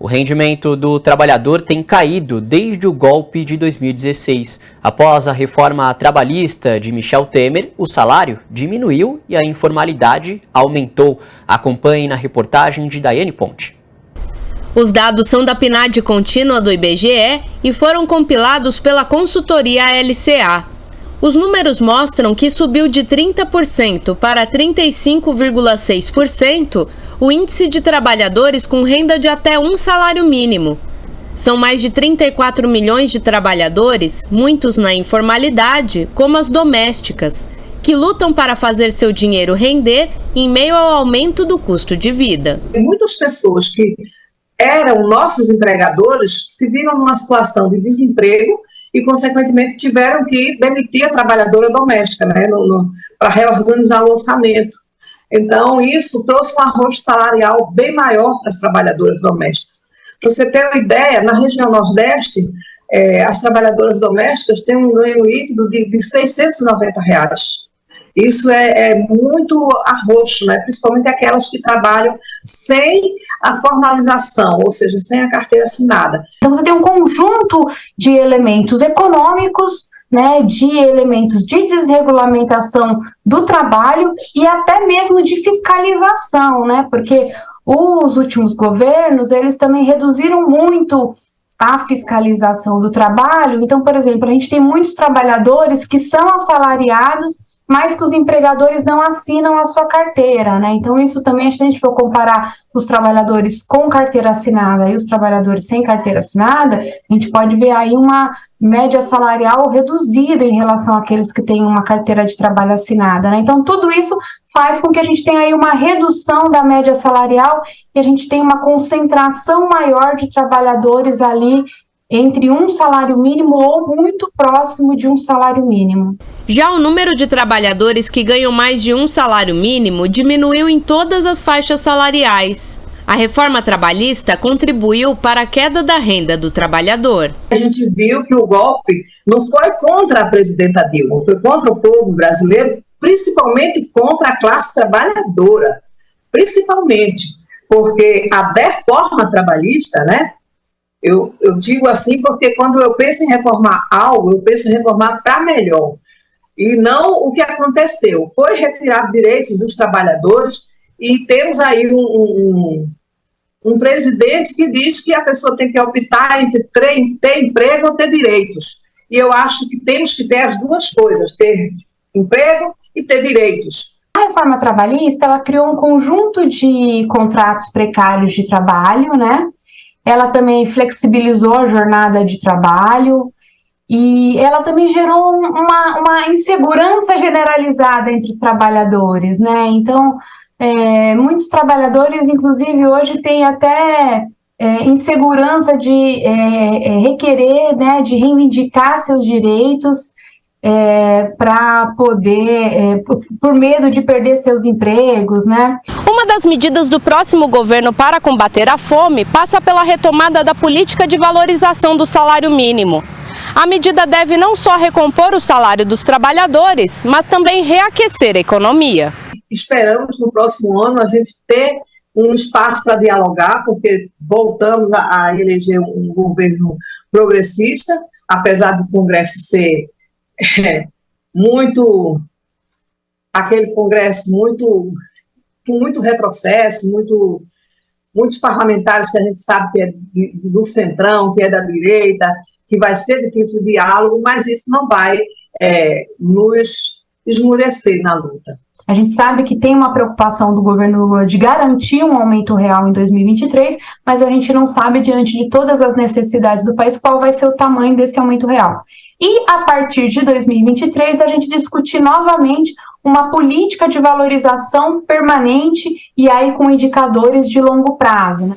O rendimento do trabalhador tem caído desde o golpe de 2016. Após a reforma trabalhista de Michel Temer, o salário diminuiu e a informalidade aumentou. Acompanhe na reportagem de Daiane Ponte. Os dados são da PNAD contínua do IBGE e foram compilados pela consultoria LCA. Os números mostram que subiu de 30% para 35,6% o índice de trabalhadores com renda de até um salário mínimo. São mais de 34 milhões de trabalhadores, muitos na informalidade, como as domésticas, que lutam para fazer seu dinheiro render em meio ao aumento do custo de vida. Muitas pessoas que eram nossos empregadores se viram numa situação de desemprego e, consequentemente, tiveram que demitir a trabalhadora doméstica, né, para reorganizar o orçamento. Então, isso trouxe um arrojo salarial bem maior para as trabalhadoras domésticas. Para você ter uma ideia, na região Nordeste, as trabalhadoras domésticas têm um ganho líquido de R$ 690. Isso é muito arroxo, né? Principalmente aquelas que trabalham sem a formalização, ou seja, sem a carteira assinada. Então, você tem um conjunto de elementos econômicos, né, de elementos de desregulamentação do trabalho e até mesmo de fiscalização, né, porque os últimos governos, eles também reduziram muito a fiscalização do trabalho. Então, por exemplo, a gente tem muitos trabalhadores que são assalariados, mas que os empregadores não assinam a sua carteira, né? Então, isso também, se a gente for comparar os trabalhadores com carteira assinada e os trabalhadores sem carteira assinada, a gente pode ver aí uma média salarial reduzida em relação àqueles que têm uma carteira de trabalho assinada, né? Então, tudo isso faz com que a gente tenha aí uma redução da média salarial e a gente tenha uma concentração maior de trabalhadores ali entre um salário mínimo ou muito próximo de um salário mínimo. Já o número de trabalhadores que ganham mais de um salário mínimo diminuiu em todas as faixas salariais. A reforma trabalhista contribuiu para a queda da renda do trabalhador. A gente viu que o golpe não foi contra a presidenta Dilma, foi contra o povo brasileiro, principalmente contra a classe trabalhadora, principalmente, porque a reforma trabalhista, né? Eu digo assim porque quando eu penso em reformar algo, eu penso em reformar para melhor. E não o que aconteceu. Foi retirado direitos dos trabalhadores e temos aí um presidente que diz que a pessoa tem que optar entre ter emprego ou ter direitos. E eu acho que temos que ter as duas coisas, ter emprego e ter direitos. A reforma trabalhista, ela criou um conjunto de contratos precários de trabalho, né? Ela também flexibilizou a jornada de trabalho e ela também gerou uma insegurança generalizada entre os trabalhadores, né? Então, muitos trabalhadores, inclusive, hoje têm até insegurança de requerer, né, de reivindicar seus direitos para poder, por medo de perder seus empregos, né? Uma das medidas do próximo governo para combater a fome passa pela retomada da política de valorização do salário mínimo. A medida deve não só recompor o salário dos trabalhadores, mas também reaquecer a economia. Esperamos no próximo ano a gente ter um espaço para dialogar, porque voltamos a eleger um governo progressista, apesar do Congresso ser aquele Congresso com muito retrocesso, muitos parlamentares que a gente sabe que é do centrão, que é da direita, que vai ser difícil o diálogo, mas isso não vai nos esmurecer na luta. A gente sabe que tem uma preocupação do governo Lula de garantir um aumento real em 2023, mas a gente não sabe, diante de todas as necessidades do país, qual vai ser o tamanho desse aumento real. E, a partir de 2023, a gente discutir novamente uma política de valorização permanente e aí com indicadores de longo prazo, né?